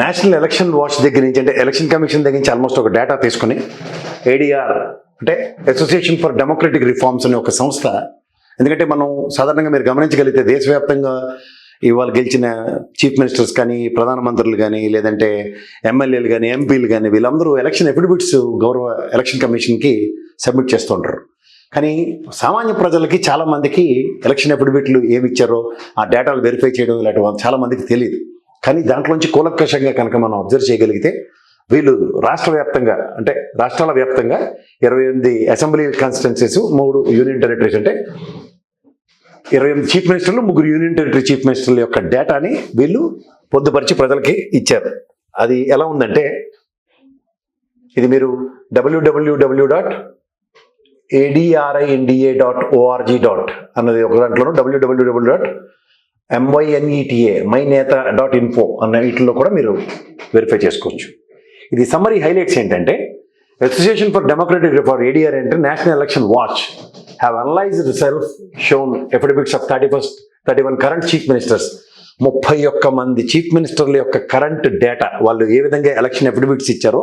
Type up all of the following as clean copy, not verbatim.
National election watch దగ్గర నుంచి అంటే ఎలక్షన్ కమిషన్ దగ్గర నుంచి ఆల్మోస్ట్ ఒక డేటా తీసుకుని ఏడీఆర్ అంటే అసోసియేషన్ ఫర్ డెమోక్రటిక్ రిఫార్మ్స్ అనే ఒక సంస్థ. ఎందుకంటే మనం సాధారణంగా మీరు గమనించగలిగితే దేశవ్యాప్తంగా ఇవాళ గెలిచిన చీఫ్ మినిస్టర్స్ కానీ ప్రధానమంత్రులు కానీ లేదంటే ఎమ్మెల్యేలు కానీ ఎంపీలు కానీ వీళ్ళందరూ ఎలక్షన్ ఎఫిడవిట్స్ గౌరవ ఎలక్షన్ కమిషన్కి సబ్మిట్ చేస్తుంటారు. కానీ సామాన్య ప్రజలకి చాలామందికి ఎలక్షన్ ఎఫిడవిట్లు ఏమి ఇచ్చారో ఆ డేటాలు వెరిఫై చేయడం ఇలాంటి చాలామందికి తెలియదు. కానీ దాంట్లోంచి కూలంకషంగా కనుక మనం అబ్జర్వ్ చేయగలిగితే వీళ్ళు రాష్ట్ర వ్యాప్తంగా అంటే రాష్ట్రాల వ్యాప్తంగా 28 అసెంబ్లీ కాన్స్టిట్యున్సీస్ 3 యూనియన్ టెరిటరీస్ అంటే 28 చీఫ్ మినిస్టర్లు 3 యూనియన్ టెరిటరీ చీఫ్ మినిస్టర్ల యొక్క డేటాని వీళ్ళు పొందుపరిచి ప్రజలకి ఇచ్చారు. అది ఎలా ఉందంటే ఇది మీరు www.adrinda.org. అన్నది ఒక దాంట్లోనూ www.myneta.info అన్న వీటిలో కూడా మీరు వెరిఫై చేసుకోవచ్చు. ఇది సమ్మరీ హైలైట్స్ ఏంటంటే association for democratic reform ADR అంటే national election watch have analysed self sworn affidavits of 31 current chief ministers. 31 మంది చీఫ్ మినిస్టర్ల యొక్క కరెంట్ డేటా వాళ్ళు ఏ విధంగా ఎలక్షన్ ఎఫిడవిట్స్ ఇచ్చారో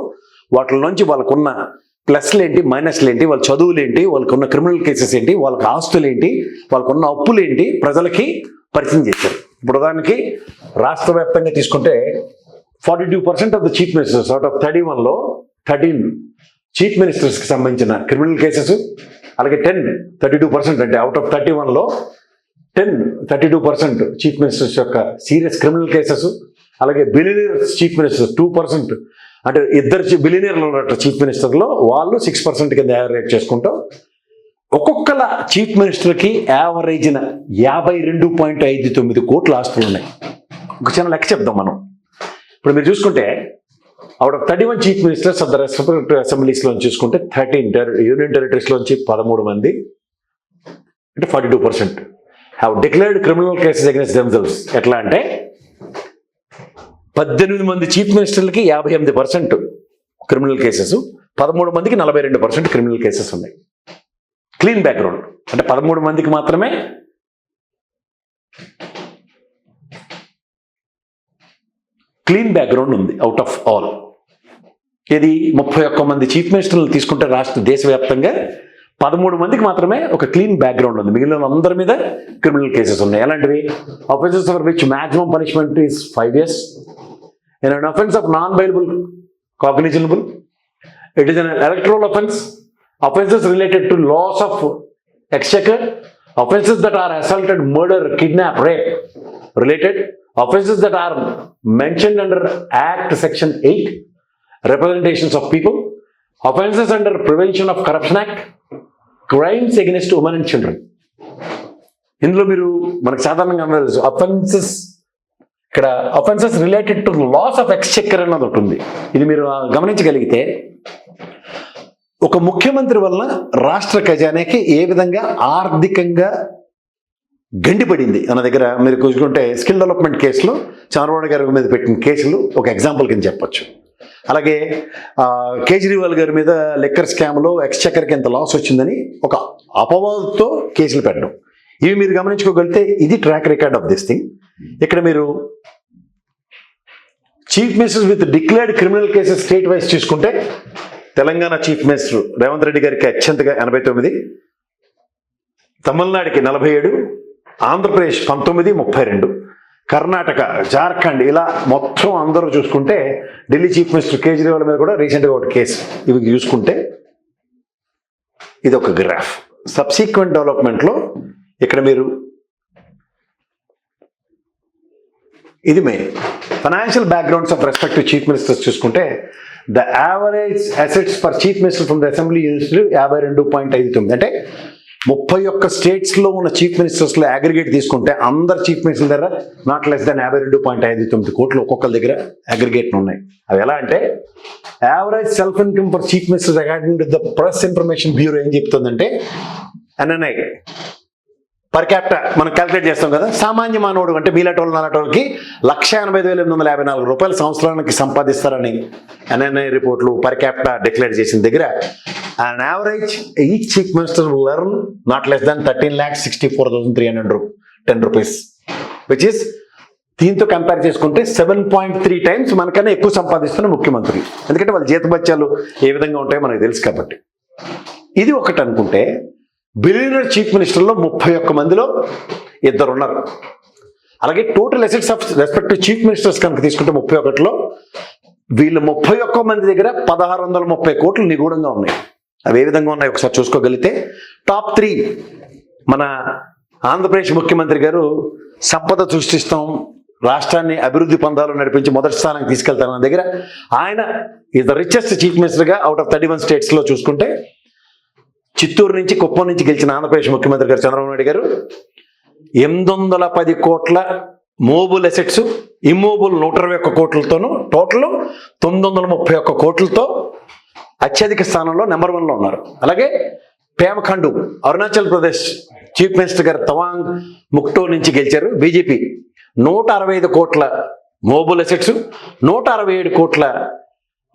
వాటి నుంచి వాళ్ళకున్న ప్లస్లు ఏంటి మైనస్లు ఏంటి వాళ్ళ చదువులు ఏంటి వాళ్ళకున్న క్రిమినల్ కేసెస్ ఏంటి వాళ్ళకి ఆస్తులు ఏంటి వాళ్ళకున్న అప్పులు ఏంటి ప్రజలకి పరిచయం చేశారు. ఇప్పుడు ఉదాహరణకి రాష్ట్ర వ్యాప్తంగా తీసుకుంటే 42% of the chief ministers out of 31లో 13 చీఫ్ మినిస్టర్స్కి సంబంధించిన క్రిమినల్ కేసెస్, అలాగే 32% అంటే అవుట్ ఆఫ్ 31లో 32% చీఫ్ మినిస్టర్స్ యొక్క సీరియస్ క్రిమినల్ కేసెస్, అలాగే బిలియనీర్స్ చీఫ్ మినిస్టర్స్ 2% అంటే 2 బిలియనీర్లు ఉన్నట్టు చీఫ్ మినిస్టర్లో వాళ్ళు 6% కింద యావరేజ్ చేసుకుంటూ ఒక్కొక్కల చీఫ్ మినిస్టర్కి యావరేజ్న 52.59 కోట్ల ఆస్తులు ఉన్నాయి. ఒక చిన్న లెక్క చెప్దాం మనం. ఇప్పుడు మీరు చూసుకుంటే out of 31 chief ministers of the respective అసెంబ్లీస్లో చూసుకుంటే 13 యూనియన్ టెరిటరీస్లోంచి 13 మంది అంటే 42% have declared criminal cases against themselves. ఎట్లా అంటే 18 మంది చీఫ్ మినిస్టర్లకి 58% క్రిమినల్ కేసెస్, 13 మందికి 42% క్రిమినల్ కేసెస్ ఉన్నాయి. క్లీన్ బ్యాక్గ్రౌండ్ అంటే 13 మందికి మాత్రమే క్లీన్ బ్యాక్గ్రౌండ్ ఉంది అవుట్ ఆఫ్ ఆల్. ఇది 31 మంది చీఫ్ మినిస్టర్లు తీసుకుంటే దేశవ్యాప్తంగా 13 మందికి మాత్రమే ఒక క్లీన్ బ్యాక్గ్రౌండ్ ఉంది. మిగిలిన అందరి మీద క్రిమినల్ కేసెస్ ఉన్నాయి. ఎలాంటివి? Offences for which maximum punishment is 5 years. In an offense of non-bailable cognizable, it is an electoral offense. Offenses related to loss of exchequer, offenses that are assaulted, murder, kidnap, rape related, offenses that are mentioned under Act Section 8, representations of people, offenses under Prevention of Corruption Act, crimes against women and children. ఇందులో మీరు మనకు సాధారణంగా offenses related to loss of exchequer అన్నది ఉంటుంది. ఇది మీరు గమనించగలిగితే ఒక ముఖ్యమంత్రి వలన రాష్ట్ర ఖజానాకి ఏ విధంగా ఆర్థికంగా గండిపడింది అన్న దగ్గర మీరు చూసుకుంటే స్కిల్ డెవలప్మెంట్ కేసులో చంద్రబాబు గారి మీద పెట్టిన కేసులు ఒక ఎగ్జాంపుల్ కింద చెప్పొచ్చు. అలాగే కేజ్రీవాల్ గారి మీద లిక్కర్ స్కామ్లో ఎక్స్చెక్కర్కి ఎంత లాస్ వచ్చిందని ఒక అపవాదుతో కేసులు పెట్టడం, ఇవి మీరు గమనించుకోగలిగితే ఇది track record of this thing. ఇక్కడ మీరు chief ministers with declared criminal cases state wise చూసుకుంటే తెలంగాణ చీఫ్ మినిస్టర్ రేవంత్ రెడ్డి గారికి అత్యంతగా 89, తమిళనాడుకి 47, ఆంధ్రప్రదేశ్ 19, 32, కర్ణాటక, జార్ఖండ్ ఇలా మొత్తం అందరూ చూసుకుంటే ఢిల్లీ చీఫ్ మినిస్టర్ కేజ్రీవాల్ మీద కూడా రీసెంట్గా ఒక కేసు. ఇవి చూసుకుంటే ఇది ఒక గ్రాఫ్. సబ్సీక్వెంట్ డెవలప్మెంట్లో ఇక్కడ మీరు ఇది main financial backgrounds of respective chief ministers చూసుకుంటే the average assets for chief minister from the assembly units 52.59 అంటే 31 స్టేట్స్లో ఉన్న చీఫ్ మినిస్టర్స్లో అగ్రిగేట్ తీసుకుంటే అందరు చీఫ్ మినిస్టర్ల దగ్గర నాట్ లెస్ దాన్ 52.59 కోట్లు ఒక్కొక్కరి దగ్గర అగ్రిగేట్ ఉన్నాయి. అవి ఎలా అంటే average self income for chief ministers according to the press information bureau ఏం చెప్తుందంటే NNI పర్ క్యాపిటా మనం క్యాల్కులేట్ చేస్తాం కదా, సామాన్య మానవుడు అంటే మీలాటోళ్ళు నాలాటోళ్ళకి 1,85,854 రూపాయలు సంవత్సరానికి సంపాదిస్తారని NNI రిపోర్ట్లు పర్ క్యాపిటా డిక్లేర్ చేసిన దగ్గర an average each chief minister will earn not less than 13,64,310 rupees, which is దీంతో కంపేర్ చేసుకుంటే 7.3 టైమ్స్ మనకన్నా ఎక్కువ సంపాదిస్తున్న ముఖ్యమంత్రి. ఎందుకంటే వాళ్ళ జీతభత్యాలు ఏ విధంగా ఉంటాయో మనకు తెలుసు కాబట్టి. ఇది ఒకటి అనుకుంటే బిలియనర్ చీఫ్ మినిస్టర్లో 31 మందిలో 2 ఉన్నారు. అలాగే total assets of respective chief ministers కనుక తీసుకుంటే 31లో వీళ్ళు 31 మంది దగ్గర 1630 కోట్లు నిగూఢంగా ఉన్నాయి. అవి ఏ విధంగా ఉన్నాయి ఒకసారి చూసుకోగలిగితే టాప్ 3 మన ఆంధ్రప్రదేశ్ ముఖ్యమంత్రి గారు సంపద సృష్టిస్తాం, రాష్ట్రాన్ని అభివృద్ధి పందాలు నడిపించి మొదటి స్థానానికి తీసుకెళ్తారన్న దగ్గర ఆయన ఈజ్ ద రిచెస్ట్ చీఫ్ మినిస్టర్గా అవుట్ ఆఫ్ 31 స్టేట్స్లో చూసుకుంటే చిత్తూరు నుంచి కుప్పం నుంచి గెలిచిన ఆంధ్రప్రదేశ్ ముఖ్యమంత్రి గారు చంద్రబాబు నాయుడు గారు 810 కోట్ల మూవబుల్ అసెట్స్, ఇమ్మూవబుల్ 121 కోట్లతోనూ టోటల్ 931 కోట్లతో అత్యధిక స్థానంలో నెంబర్ 1లో ఉన్నారు. అలాగే పేమఖండు అరుణాచల్ ప్రదేశ్ చీఫ్ మినిస్టర్ గారు తవాంగ్ ముక్టో నుంచి గెలిచారు బీజేపీ. 165 కోట్ల మూవబుల్ అసెట్స్, 167 కోట్ల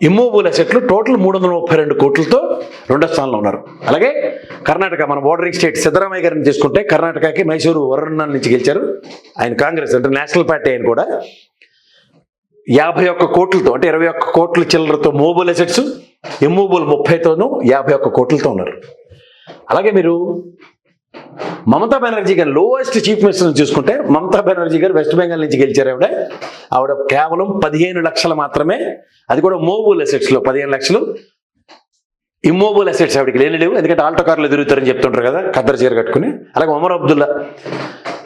ఇమ్మూవబుల్ అసెట్లు, టోటల్ 332 కోట్లతో 2వ స్థానంలో ఉన్నారు. అలాగే కర్ణాటక మన బోర్డరింగ్ స్టేట్ సిద్ధరామయ్య గారిని తీసుకుంటే కర్ణాటకకి మైసూరు వరుణ్ నుంచి గెలిచారు. ఆయన కాంగ్రెస్ అంటే నేషనల్ పార్టీ. ఆయన కూడా 51 కోట్లతో అంటే 21 కోట్ల చిల్లరతో మూవబుల్ అసెట్స్, ఇమ్మూవబుల్ 30తోనూ 51 కోట్లతో ఉన్నారు. అలాగే మీరు మమతా బెనర్జీ గారు లోయెస్ట్ చీఫ్ మినిస్టర్ని చూసుకుంటే మమతా బెనర్జీ గారు వెస్ట్ బెంగాల్ నుంచి గెలిచారు. ఆవిడ కేవలం 15 లక్షలు మాత్రమే, అది కూడా మూవబుల్ అసెట్స్లో 15 లక్షలు. ఇమ్మూవబుల్ అసెట్స్ ఆవిడకి లేవు, ఎందుకంటే ఆల్టో కార్లు తిరుగుతారని చెప్తుంటారు కదా ఖద్దరు చీర కట్టుకుని. అలాగే ఒమర్ అబ్దుల్లా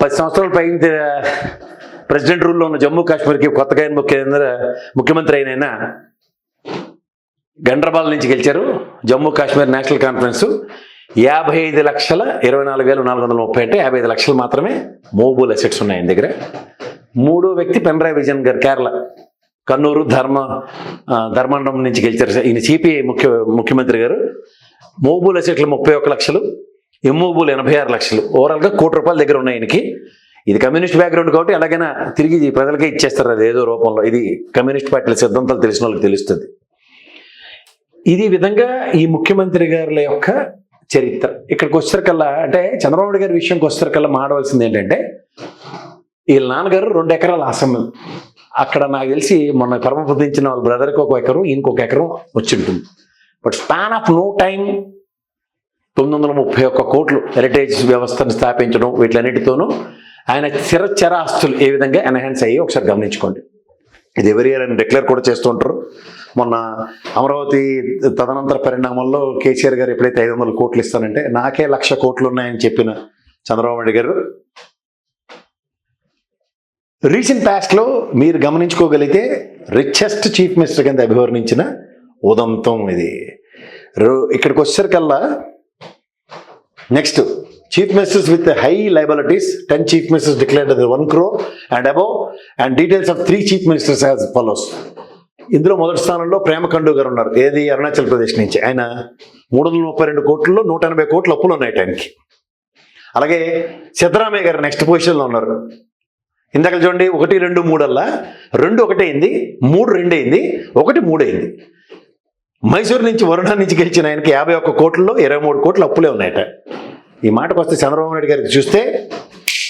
10 సంవత్సరాల పైన ప్రెసిడెంట్ రూల్లో ఉన్న జమ్మూ కాశ్మీర్కి కొత్తగా ముఖ్యమంత్రి అయిన గండ్రబాల్ నుంచి గెలిచారు. జమ్మూ కాశ్మీర్ నేషనల్ కాన్ఫరెన్స్ 55,24,430 అంటే 55 లక్షలు మాత్రమే మూవబుల్ అసెట్స్ ఉన్నాయి ఆయన దగ్గర. 3వ వ్యక్తి పినరాయి విజయన్ గారు కేరళ కన్నూరు ధర్మండం నుంచి గెలిచారు. ఈయన సిపిఐ ముఖ్యమంత్రి గారు. మూవబుల్ అసెట్లు 31 లక్షలు, ఇమ్మూవబుల్ 86 లక్షలు. ఓవరాల్గా ₹1 కోటి దగ్గర ఉన్నాయి ఆయనకి. ఇది కమ్యూనిస్ట్ బ్యాక్గ్రౌండ్ కాబట్టి ఎలాగైనా తిరిగి ప్రజలకే ఇచ్చేస్తారు అది ఏదో రూపంలో. ఇది కమ్యూనిస్ట్ పార్టీల సిద్ధాంతాలు తెలిసిన వాళ్ళకి తెలుస్తుంది. ఇది విధంగా ఈ ముఖ్యమంత్రి గారుల యొక్క చరిత్ర. ఇక్కడికి వచ్చేసరికల్లా అంటే చంద్రబాబు నాయుడు గారి విషయంకి వచ్చేసరికల్లా మాడవలసింది ఏంటంటే వీళ్ళ నాన్నగారు 2 ఎకరాల అసెంబ్లీ. అక్కడ నాకు తెలిసి మొన్న పరమపదించిన వాళ్ళ బ్రదర్కి 1 ఎకరం, ఈయనకి 1 ఎకరం వచ్చి ఉంటుంది. But span of no time 931 కోట్లు హెరిటేజ్ వ్యవస్థను స్థాపించడం, వీటిలన్నిటితోనూ ఆయన చిరచర ఆస్తులు ఏ విధంగా ఎన్హాన్స్ అయ్యి ఒకసారి గమనించుకోండి. ఇది ఎవరి ఇయర్ అని డిక్లేర్ కూడా చేస్తూ ఉంటారు. మొన్న అమరావతి తదనంతర పరిణామంలో కేసీఆర్ గారు ఎప్పుడైతే 500 కోట్లు ఇస్తానంటే నాకే 1,00,000 కోట్లు ఉన్నాయని చెప్పిన చంద్రబాబు నాయుడు గారు రీసెంట్ పాస్ట్లో మీరు గమనించుకోగలిగితే రిచెస్ట్ చీఫ్ మినిస్టర్ కింద అభివర్ణించిన ఉదంతం ఇది. ఇక్కడికి వచ్చేసరికల్లా next chief ministers with high liabilities 10 chief ministers declared 1 crore and above and details of 3 chief ministers as follows. ఇందులో మొదటి స్థానంలో ప్రేమఖండు గారు ఉన్నారు. ఏది అరుణాచల్ ప్రదేశ్ నుంచి. ఆయన 332 కోట్లలో 180 కోట్ల అప్పులు ఉన్నాయి ఆయనకి. అలాగే సిద్ధరామయ్య గారు నెక్స్ట్ పొజిషన్లో ఉన్నారు. ఇందాక చూడండి 1, 2, 3 అల్లా 2 1 అయింది, 3 2 అయింది, 1 3 అయింది. మైసూరు నుంచి వరుణ నుంచి గెలిచిన ఆయనకి 51 కోట్లలో 23 కోట్ల అప్పులే ఉన్నాయట. ఈ మాటకు వస్తే చంద్రబాబు నాయుడు గారికి చూస్తే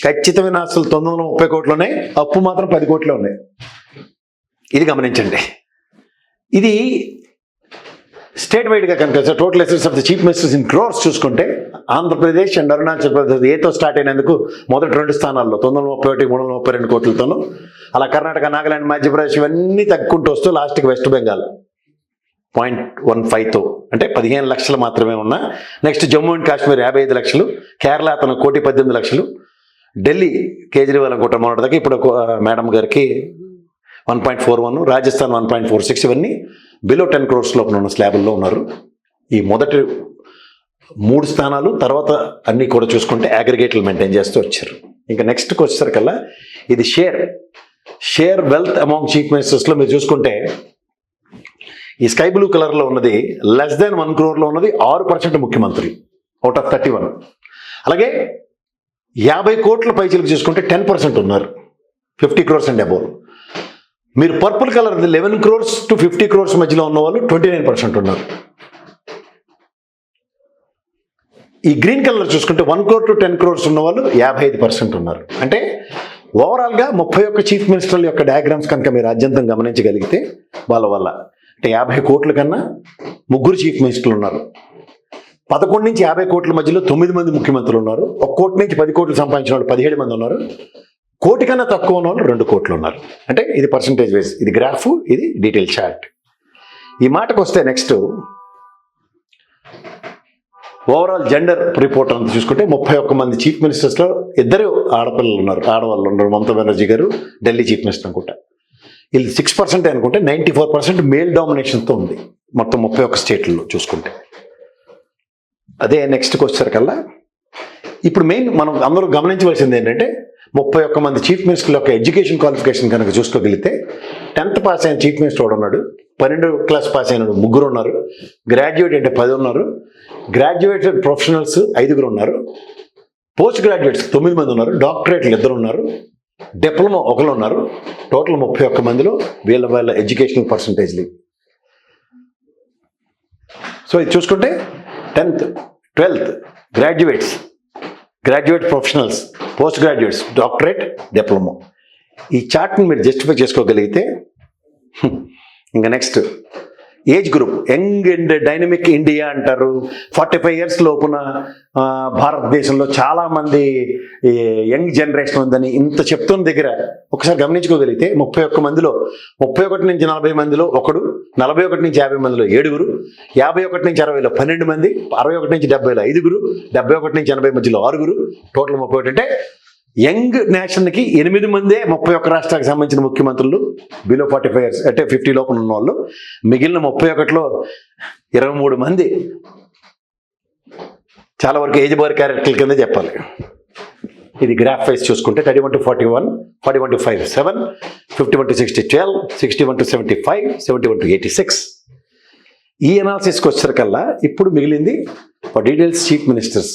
ఖచ్చితమైన ఆస్తులు 930 కోట్లు ఉన్నాయి, అప్పు మాత్రం 10 కోట్లే ఉన్నాయి. ఇది గమనించండి. ఇది స్టేట్ వైడ్గా కనుక total assets of the chief ministers in crores చూసుకుంటే ఆంధ్రప్రదేశ్ అండ్ అరుణాచల్ ప్రదేశ్ ఏతో స్టార్ట్ అయినందుకు మొదటి 2 స్థానాల్లో 931, 332 కోట్లతోనూ. అలా కర్ణాటక, నాగాలాండ్, మధ్యప్రదేశ్ ఇవన్నీ తగ్గుకుంటూ వస్తూ లాస్ట్కి వెస్ట్ బెంగాల్ 0.15తో అంటే 15 లక్షలు మాత్రమే ఉన్నా. నెక్స్ట్ జమ్మూ అండ్ కాశ్మీర్ 55 లక్షలు, కేరళ అతను 1,18,00,000, ఢిల్లీ కేజ్రీవాల్ అనుకుంటా మొన్నటిదాకా, ఇప్పుడు మేడం గారికి 1.41, రాజస్థాన్ 1.46, ఇవన్నీ బిలో 10 crores లోపల ఉన్న స్లాబుల్లో ఉన్నారు. ఈ మొదటి 3 స్థానాలు తర్వాత అన్నీ కూడా చూసుకుంటే అగ్రిగేట్లు మెయింటైన్ చేస్తూ వచ్చారు. ఇంకా నెక్స్ట్కి వచ్చేసరికల్లా ఇది షేర్ వెల్త్ అమాంగ్ చీఫ్ మినిస్టర్స్లో మీరు చూసుకుంటే ఈ స్కై బ్లూ కలర్లో ఉన్నది లెస్ దెన్ 1 crore ఉన్నది 6% ముఖ్యమంత్రి అవుట్ ఆఫ్ 31. అలాగే 50 కోట్ల పైచీలకు చూసుకుంటే 10% ఉన్నారు, 50 crores అండ్ అబోవ్. మీరు purple colour 11 crores to 50 crores మధ్యలో ఉన్న వాళ్ళు 29% ఉన్నారు. ఈ గ్రీన్ కలర్ చూసుకుంటే 1 crore to 10 crores ఉన్న వాళ్ళు 55% ఉన్నారు. అంటే ఓవరాల్గా 31 చీఫ్ మినిస్టర్ల యొక్క డయాగ్రామ్స్ కనుక మీరు ఆద్యంతం గమనించగలిగితే వాళ్ళ వల్ల అంటే 50 కోట్ల కన్నా 3 చీఫ్ మినిస్టర్లు ఉన్నారు. 11 నుంచి 50 కోట్ల మధ్యలో 9 మంది ముఖ్యమంత్రులు ఉన్నారు. 1 కోటి నుంచి 10 కోట్లు సంపాదించిన వాళ్ళు 17 మంది ఉన్నారు. కోటి కన్నా తక్కువ ఉన్న వాళ్ళు 2 కోట్లు ఉన్నారు. అంటే ఇది పర్సంటేజ్ వైజ్, ఇది గ్రాఫ్, ఇది డీటెయిల్ చార్ట్. ఈ మాటకు వస్తే నెక్స్ట్ ఓవరాల్ జెండర్ రిపోర్ట్ అంతా చూసుకుంటే 31 మంది చీఫ్ మినిస్టర్స్లో 2 ఆడపిల్లలు ఉన్నారు, ఆడవాళ్ళు ఉన్నారు. మమతా బెనర్జీ గారు ఢిల్లీ చీఫ్ మినిస్టర్ అనుకుంటా. వీళ్ళు 6% అనుకుంటే 94% మేల్ డామినేషన్తో ఉంది మొత్తం 31 స్టేట్లలో చూసుకుంటే. అదే నెక్స్ట్కి వచ్చేసరికల్లా ఇప్పుడు మెయిన్ మనం అందరూ గమనించవలసింది ఏంటంటే 31 మంది చీఫ్ మినిస్టర్ల యొక్క ఎడ్యుకేషన్ క్వాలిఫికేషన్ కనుక చూసుకోగలిగితే 10th పాస్ అయిన చీఫ్ మినిస్టర్ ఒకడు ఉన్నాడు, 12వ క్లాస్ పాస్ అయిన 3 ఉన్నారు, గ్రాడ్యుయేట్ అంటే 10 ఉన్నారు, గ్రాడ్యుయేటెడ్ ప్రొఫెషనల్స్ 5 ఉన్నారు, పోస్ట్ గ్రాడ్యుయేట్స్ 9 మంది ఉన్నారు, డాక్టరేట్లు 2 ఉన్నారు, డిప్లొమా 1 ఉన్నారు. టోటల్ 31 మందిలో వీళ్ళ ఎడ్యుకేషనల్ పర్సంటేజ్లు. సో ఇది చూసుకుంటే 10th, 12th graduate professionals, post graduates, doctorate, diploma. ఈ చార్ట్ని మీరు జస్టిఫై చేసుకోగలిగితే ఇంకా next age group young and dynamic India అంటారు. 45 years లోపున భారతదేశంలో చాలామంది యంగ్ జనరేషన్ ఉందని ఇంత చెప్తున్న దగ్గర ఒకసారి గమనించుకోగలిగితే 31 మందిలో 31 నుంచి 40 మందిలో 1, 41 నుంచి 50 మందిలో 7, 51 నుంచి 60లో 12 మంది, 61 నుంచి 70లో 5, 71 నుంచి 80 మధ్యలో 6, టోటల్ 31. అంటే యంగ్ నేషన్కి 8 మందే 31 రాష్ట్రాలకు సంబంధించిన ముఖ్యమంత్రులు బిలో 45 years అంటే 50 లోపల ఉన్న వాళ్ళు. మిగిలిన 31లో 23 మంది చాలా వరకు ఏజ్ బార్ క్యారెక్టర్ల కింద చెప్పాలి. ఇది గ్రాఫ్ వైజ్ చూసుకుంటే 31 to 41, 41 to 5 7, 51 to 60 12, 61 to 75, 71 to 86. ఈ అనాలిసిస్కి వచ్చేసరికల్లా ఇప్పుడు మిగిలింది డీటెయిల్స్ చీఫ్ మినిస్టర్స్.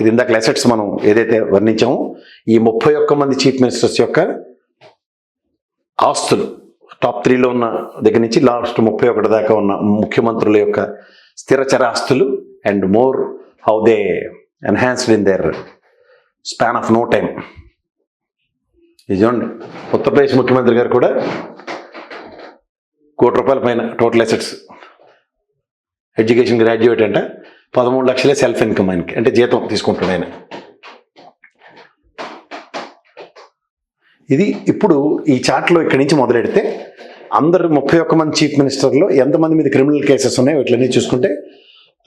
ఇది ఇందాక అసెట్స్ మనం ఏదైతే వర్ణించామో ఈ 31 మంది చీఫ్ మినిస్టర్స్ యొక్క ఆస్తులు టాప్ 3లో ఉన్న దగ్గర నుంచి లాస్ట్ 31 దాకా ఉన్న ముఖ్యమంత్రుల యొక్క స్థిరచర ఆస్తులు and more how they enhanced in there span of no time. ఇది చూడండి, ఉత్తరప్రదేశ్ ముఖ్యమంత్రి గారు కూడా ₹1 కోటి పైన టోటల్ అసెట్స్. ఎడ్యుకేషన్ గ్రాడ్యుయేట్ అంట 13 లక్షలే సెల్ఫ్ ఇన్కమ్ ఆయనకి, అంటే జీతం తీసుకుంటాడు ఆయన. ఇది ఇప్పుడు ఈ చార్ట్లో ఇక్కడి నుంచి మొదలెడితే అందరు 31 మంది చీఫ్ మినిస్టర్లో ఎంతమంది మీద క్రిమినల్ కేసెస్ ఉన్నాయో ఇట్లనే చూసుకుంటే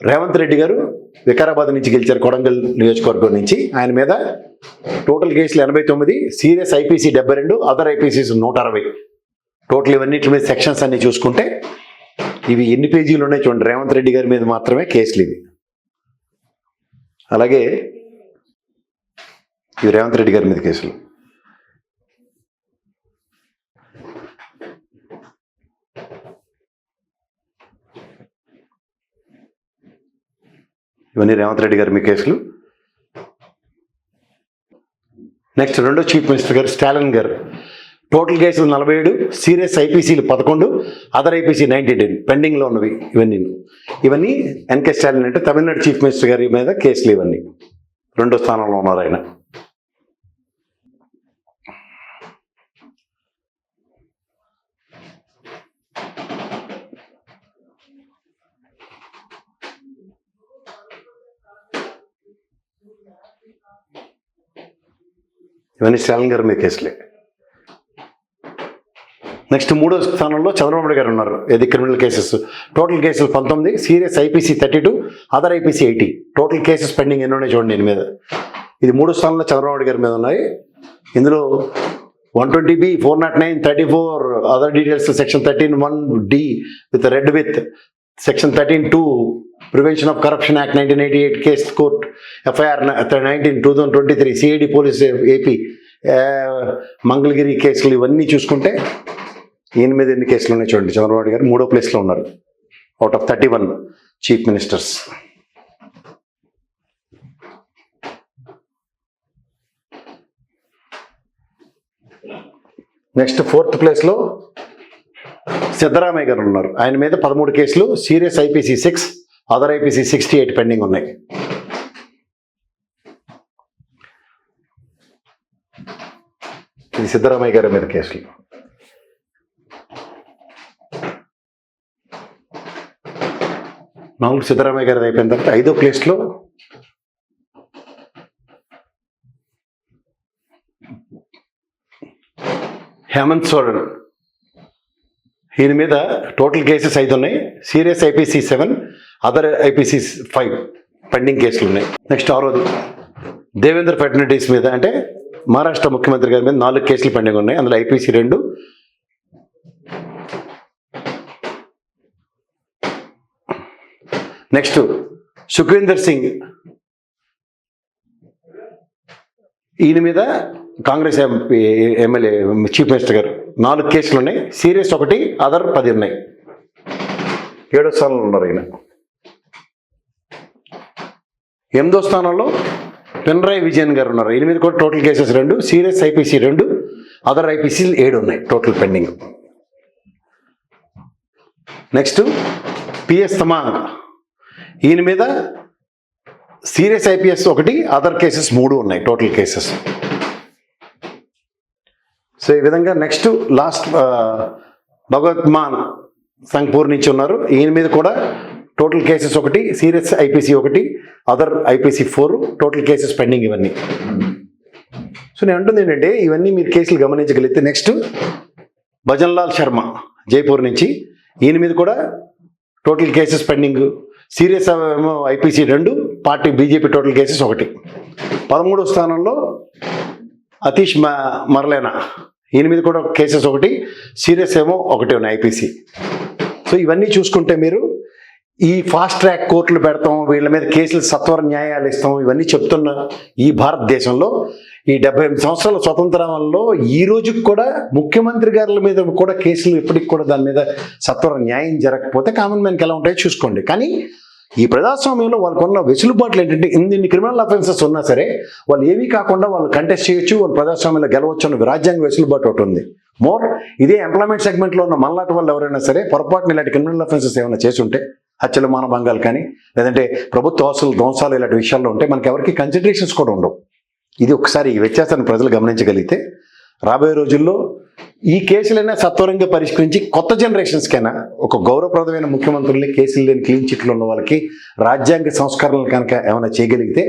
రేవంత్ రెడ్డి గారు వికారాబాద్ నుంచి గెలిచారు, కొడంగల్ నియోజకవర్గం నుంచి. ఆయన మీద టోటల్ కేసులు 89, సీరియస్ ఐపీసీ 72, అదర్ ఐపీసీస్ 160. టోటల్ ఇవన్నిటి మీద సెక్షన్స్ అన్ని చూసుకుంటే ఇవి ఎన్ని పేజీలు ఉన్నాయి చూడండి. రేవంత్ రెడ్డి గారి మీద మాత్రమే కేసులు ఇవి. అలాగే ఇవి రేవంత్ రెడ్డి గారి మీద కేసులు. ఇవన్నీ రేవంత్ రెడ్డి గారి మీ కేసులు. నెక్స్ట్ రెండో చీఫ్ మినిస్టర్ గారు స్టాలిన్ గారు. టోటల్ కేసులు 47, సీరియస్ ఐపీసీలు 11, అదర్ ఐపీసీ 99 పెండింగ్లో ఉన్నవి. ఇవన్నీ ఎన్కే స్టాలిన్ అంటే తమిళనాడు చీఫ్ మినిస్టర్ గారి మీద కేసులు. ఇవన్నీ 2వ స్థానంలో ఉన్నారు ఆయన. ఇవన్నీ స్టాలిన్ గారి మీద కేసులే. నెక్స్ట్ 3వ స్థానంలో చంద్రబాబు నాయుడు గారు ఉన్నారు. ఏది క్రిమినల్ కేసెస్ టోటల్ కేసులు 19, serious IPC 32, other IPC 80. Total cases pending ఎన్ని ఉన్నాయి చూడండి దీని మీద. ఇది 3వ స్థానంలో చంద్రబాబు నాయుడు గారి మీద ఉన్నాయి. ఇందులో 120B, 409, 34 other details, section 13(1)D with red with section 13(2) prevention of corruption act 1988 case court FIR 19/2023 CID police AP Mangalagiri కేసులు. ఇవన్నీ చూసుకుంటే ఈయన మీద ఎన్ని కేసులు ఉన్నాయి చూడండి. చంద్రబాబు నాయుడు గారు 3వ ప్లేస్లో ఉన్నారు out of 31 chief ministers. Next 4th ప్లేస్లో సిద్ధరామయ్య గారు ఉన్నారు. ఆయన మీద 13 కేసులు, serious IPC 6, other IPC 68 pending ఉన్నాయి. ఇది సిద్ధరామయ్య గారి మీద కేసులు. నాలుగు సిద్ధరామయ్య గారిది అయిపోయిన తర్వాత 5వ ప్లేస్లో హేమంత్ సోరెన్. ఈయన మీద టోటల్ కేసెస్ 5 ఉన్నాయి. Serious IPC 7, other IPC 5 pending కేసులు ఉన్నాయి. నెక్స్ట్ 6వది దేవేంద్ర ఫడ్నవీస్ మీద, అంటే మహారాష్ట్ర ముఖ్యమంత్రి గారి మీద 4 కేసులు పెండింగ్ ఉన్నాయి. అందులో ఐపీసీ 2. నెక్స్ట్ సుఖ్వీందర్ సింగ్, ఈయన మీద కాంగ్రెస్ ఎమ్మెల్యే చీఫ్ మినిస్టర్ గారు 4 కేసులు ఉన్నాయి. సీరియస్ 1, అదర్ 10 ఉన్నాయి. 7వ స్థానంలో ఉన్నారు ఈయన. 8వ స్థానంలో పినరాయి విజయన్ గారు ఉన్నారు. ఈయన మీద కూడా total cases 2, serious IPC 2, other IPC 7 ఉన్నాయి total pending. Next PS Tamang, ఈయన మీద సీరియస్ ఐపీఎస్ 1, అదర్ కేసెస్ 3 ఉన్నాయి టోటల్ కేసెస్. సో ఈ విధంగా నెక్స్ట్ లాస్ట్ భగవత్ మాన్ సంగ్పూర్ నుంచి ఉన్నారు. ఈయన మీద కూడా total cases 1, serious IPC 1, other IPC 4, total cases pending ఇవన్నీ. సో నేను అంటుంది ఏంటంటే ఇవన్నీ మీరు కేసులు గమనించగలిగితే, నెక్స్ట్ భజన్లాల్ శర్మ జైపూర్ నుంచి, ఈయన మీద కూడా టోటల్ కేసెస్ పెండింగ్. సీరియస్ ఏమో IPC 2, party BJP total cases 1. 13వ స్థానంలో అతీష్ మర్లేనా, ఈయన మీద కూడా కేసెస్ 1, సీరియస్ ఏమో 1 ఉన్నాయి ఐపీసీ. సో ఇవన్నీ చూసుకుంటే మీరు ఈ ఫాస్ట్ ట్రాక్ కోర్టులు పెడతాం, వీళ్ళ మీద కేసులు సత్వర న్యాయాలు ఇస్తాం, ఇవన్నీ చెప్తున్న ఈ భారతదేశంలో ఈ 78 సంవత్సరాల స్వతంత్రంలో ఈ రోజుకి కూడా ముఖ్యమంత్రి గారి మీద కూడా కేసులు ఇప్పటికి కూడా దాని మీద సత్వర న్యాయం జరగకపోతే కామన్ మ్యాన్కి ఎలా ఉంటాయో చూసుకోండి. కానీ ఈ ప్రజాస్వామ్యంలో వాళ్ళకు ఉన్న వెసులుబాట్లు ఏంటంటే ఇన్ని క్రిమినల్ అఫెన్సెస్ ఉన్నా సరే వాళ్ళు ఏమీ కాకుండా వాళ్ళు కంటెస్ట్ చేయొచ్చు, వాళ్ళు ప్రజాస్వామ్యంలో గెలవచ్చు అన్న రాజ్యాంగ వెసులుబాటు ఒకటి ఉంది. మోర్ ఇదే ఎంప్లాయ్మెంట్ సెగ్మెంట్లో ఉన్న మనలాంటి వాళ్ళు ఎవరైనా సరే పొరపాటున ఇలాంటి క్రిమినల్ అఫెన్సెస్ ఏమైనా చేసి ఉంటే, హత్యలు మానభంగాలు కానీ లేదంటే ప్రభుత్వ ఆస్తులు ధ్వంసాలు ఇలాంటి విషయాల్లో ఉంటే మనకి ఎవరికి కన్సిడరేషన్స్ కూడా ఉండవు. ఇది ఒకసారి ఈ వ్యత్యాసాన్ని ప్రజలు గమనించగలిగితే రాబోయే రోజుల్లో ఈ కేసులైనా సత్వరంగా పరిష్కరించి కొత్త జనరేషన్స్కైనా ఒక గౌరవప్రదమైన ముఖ్యమంత్రుల్ని, కేసులు లేని క్లీన్ చిట్లు ఉన్న వాళ్ళకి రాజ్యాంగ సంస్కరణలు కనుక ఏమైనా చేయగలిగితే